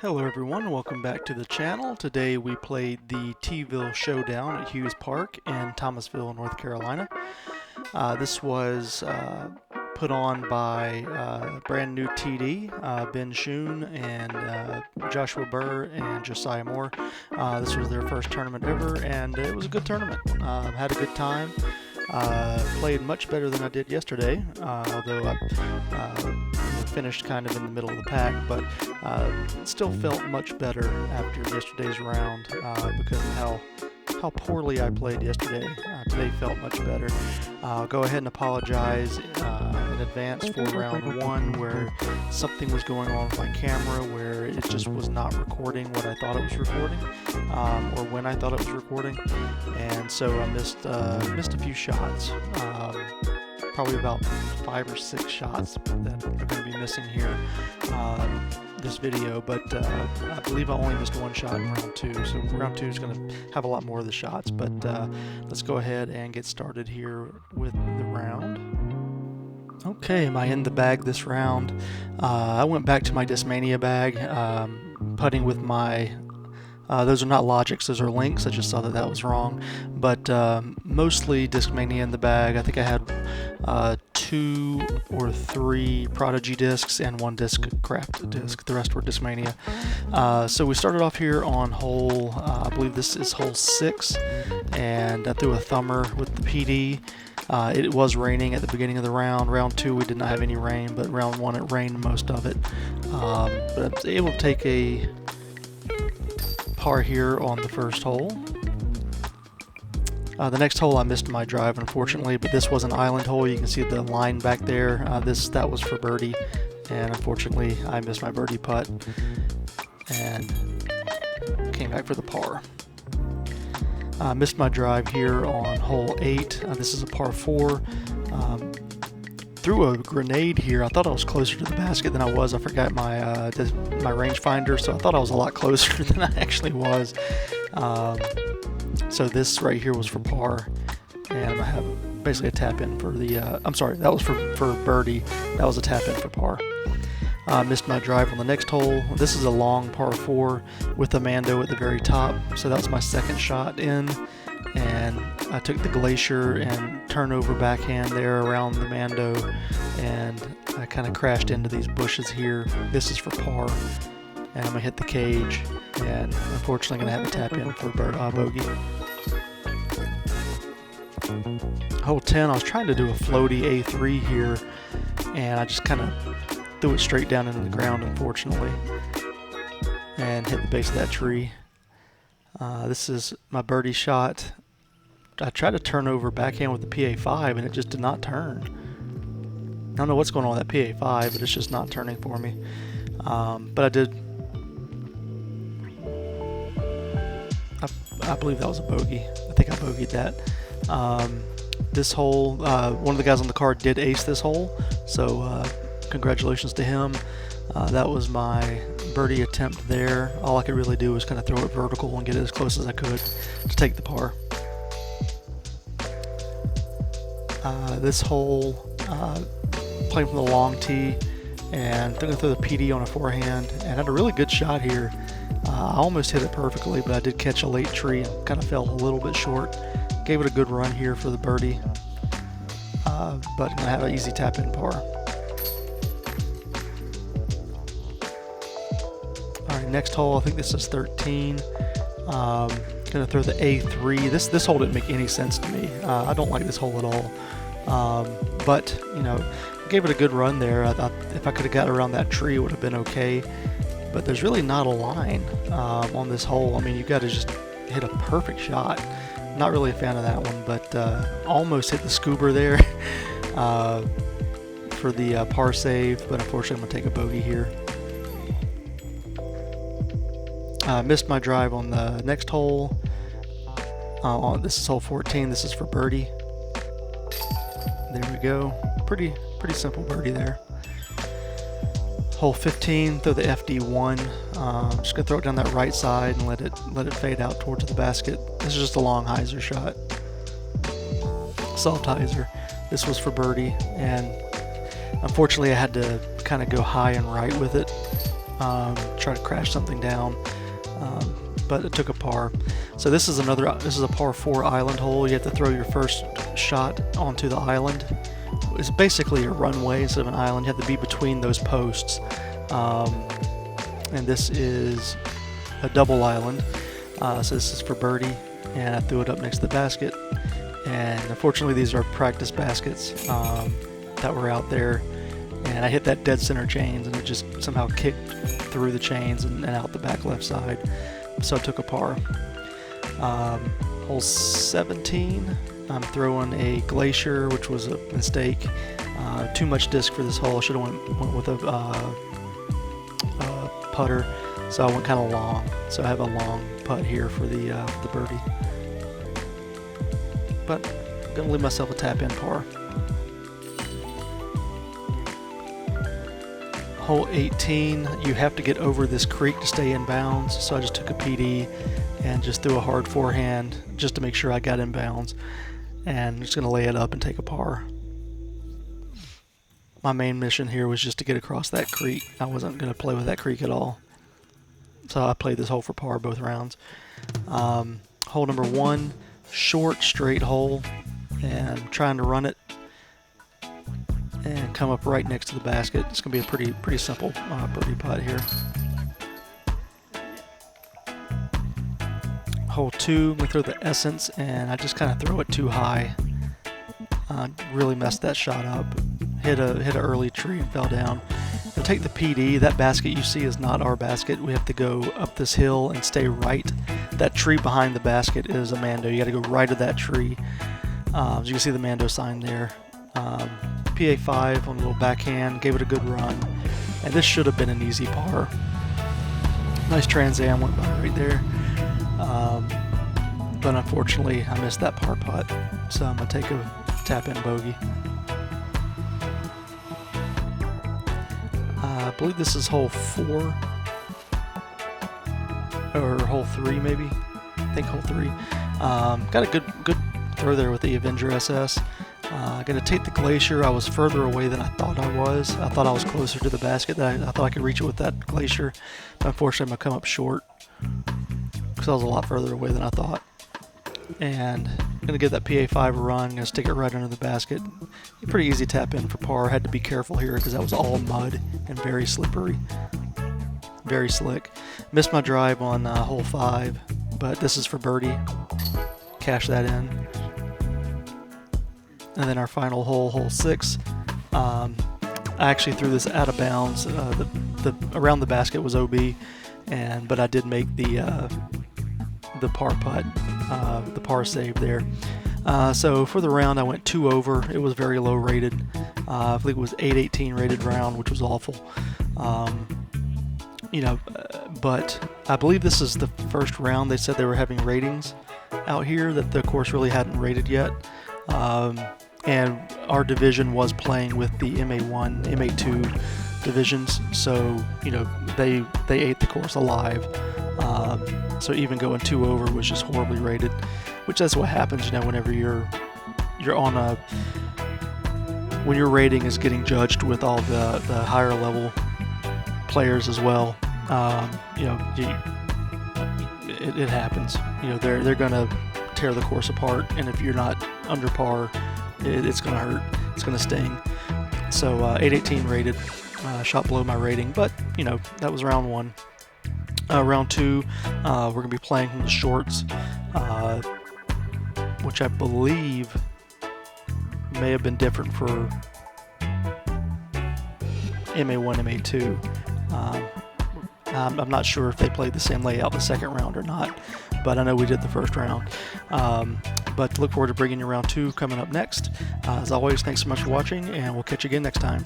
Hello everyone, welcome back to the channel. Today we played the T-Ville Showdown at Hughes Park in Thomasville, North Carolina. This was put on by brand new TD, Ben Schoon and Joshua Burr and Josiah Moore. This was their first tournament ever and it was a good tournament. Had a good time. Played much better than I did yesterday, although I finished kind of in the middle of the pack, but still felt much better after yesterday's round because of how poorly I played yesterday. Today felt much better. I'll go ahead and apologize in advance for round one where something was going on with my camera where it just was not recording what I thought it was recording or when I thought it was recording, and so I missed a few shots. Probably about 5 or 6 shots that are going to be missing here this video, but I believe I only missed one shot in round 2, so round 2 is going to have a lot more of the shots, but let's go ahead and get started here with the round. Okay, am I in the bag this round? I went back to my Discmania bag, putting with my those are not logics, those are links. I just saw that was wrong, but mostly Discmania in the bag. I think I had 2 or 3 Prodigy discs and 1 Discraft disc. The rest were Discmania. So we started off here on hole, I believe this is hole 6, and I threw a thumber with the PD. It was raining at the beginning of the round. Round 2 we did not have any rain, but round 1 it rained most of it. But I was able to take a par here on the first hole. The next hole I missed my drive, unfortunately, but this was an island hole. You can see the line back there. That was for birdie, and unfortunately I missed my birdie putt and came back for the par. Missed my drive here on hole 8. This is a par 4. Threw a grenade here. I thought I was closer to the basket than I was. I forgot my my rangefinder, so I thought I was a lot closer than I actually was. So this right here was for par, and I have basically a tap in for the. I'm sorry, that was for birdie. That was a tap in for par. Missed my drive on the next hole. This is a long par 4 with a Mando at the very top, so that was my second shot in. And I took the Glacier and turnover backhand there around the Mando, and I kind of crashed into these bushes here. This is for par, and I'm going to hit the cage, and unfortunately going to have a tap in for bogey. Hole 10, I was trying to do a floaty A3 here, and I just kind of threw it straight down into the ground, unfortunately, and hit the base of that tree. This is my birdie shot. I tried to turn over backhand with the PA5 and it just did not turn. I don't know what's going on with that PA5, but it's just not turning for me. But I did. I believe that was a bogey. I think I bogeyed that. This hole, one of the guys on the card did ace this hole, so congratulations to him. That was my birdie attempt there. All I could really do was kind of throw it vertical and get it as close as I could to take the par. This hole, playing from the long tee, and going to throw the PD on a forehand, and had a really good shot here. I almost hit it perfectly, but I did catch a late tree and kind of fell a little bit short. Gave it a good run here for the birdie, but going to have an easy tap in par. Alright, next hole, I think this is 13. Gonna throw the A3. This hole didn't make any sense to me. I don't like this hole at all. But you know, gave it a good run there. I thought if I could have got around that tree, it would have been okay. But there's really not a line on this hole. I mean, you got to just hit a perfect shot. Not really a fan of that one, but almost hit the scuba there for the par save. But unfortunately, I'm gonna take a bogey here. Missed my drive on the next hole. This is hole 14. This is for birdie. There we go. Pretty simple birdie there. Hole 15. Throw the FD1. Just gonna throw it down that right side and let it fade out towards the basket. This is just a long hyzer shot. Soft hyzer. This was for birdie, and unfortunately I had to kind of go high and right with it. try to crash something down, but it took a par. So this is a par 4 island hole. You have to throw your first shot onto the island. It's basically a runway instead of an island. You have to be between those posts, and this is a double island. So this is for birdie, and I threw it up next to the basket. And unfortunately, these are practice baskets that were out there, and I hit that dead center chains, and it just somehow kicked through the chains and out the back left side. So I took a par. Hole 17, I'm throwing a Glacier, which was a mistake. Too much disc for this hole. I should have went with a putter, so I went kind of long. So I have a long putt here for the birdie. But I'm gonna leave myself a tap-in par. Hole 18, you have to get over this creek to stay in bounds, so I just took a PD and just threw a hard forehand just to make sure I got in bounds, and I'm just gonna lay it up and take a par. My main mission here was just to get across that creek. I wasn't gonna play with that creek at all, so I played this hole for par both rounds. Hole number 1, short straight hole, and I'm trying to run it and come up right next to the basket. It's gonna be a pretty simple birdie putt here. Hole 2, I'm gonna throw the Essence, and I just kind of throw it too high. Really messed that shot up. Hit an early tree and fell down. I'll take the PD. That basket you see is not our basket. We have to go up this hill and stay right. That tree behind the basket is a Mando. You got to go right of that tree. As you can see the Mando sign there. PA5 on a little backhand, gave it a good run, and this should have been an easy par. Nice Trans Am went by right there, but unfortunately I missed that par putt, so I'm gonna take a tap-in bogey. I believe this is hole 4 or hole 3 maybe. I think hole 3. Got a good throw there with the Avenger SS. Gonna take the Glacier. I was further away than I thought I was. I thought I was closer to the basket. I thought I could reach it with that Glacier. But unfortunately, I'm gonna come up short because I was a lot further away than I thought. And I'm gonna give that PA5 a run. Gonna stick it right under the basket. Pretty easy tap in for par. Had to be careful here because that was all mud and very slippery, very slick. Missed my drive on hole 5, but this is for birdie. Cash that in. And then our final hole, hole 6, I actually threw this out of bounds. The around the basket was OB, but I did make the par putt, the par save there. So for the round, I went 2 over. It was very low rated. I believe it was 818 rated round, which was awful. But I believe this is the first round. They said they were having ratings out here that the course really hadn't rated yet. And our division was playing with the MA1, MA2 divisions, so they ate the course alive. So even going 2 over was just horribly rated, which that's what happens, whenever you're on a when your rating is getting judged with all the higher level players as well. It happens. They're gonna tear the course apart, and if you're not under par, it's going to hurt. It's going to sting. So 818 rated, shot below my rating, but that was round 1. Round 2, we're going to be playing from the shorts, which I believe may have been different for MA1, MA2. I'm not sure if they played the same layout the second round or not, but I know we did the first round. But look forward to bringing you round 2 coming up next. As always, thanks so much for watching, and we'll catch you again next time.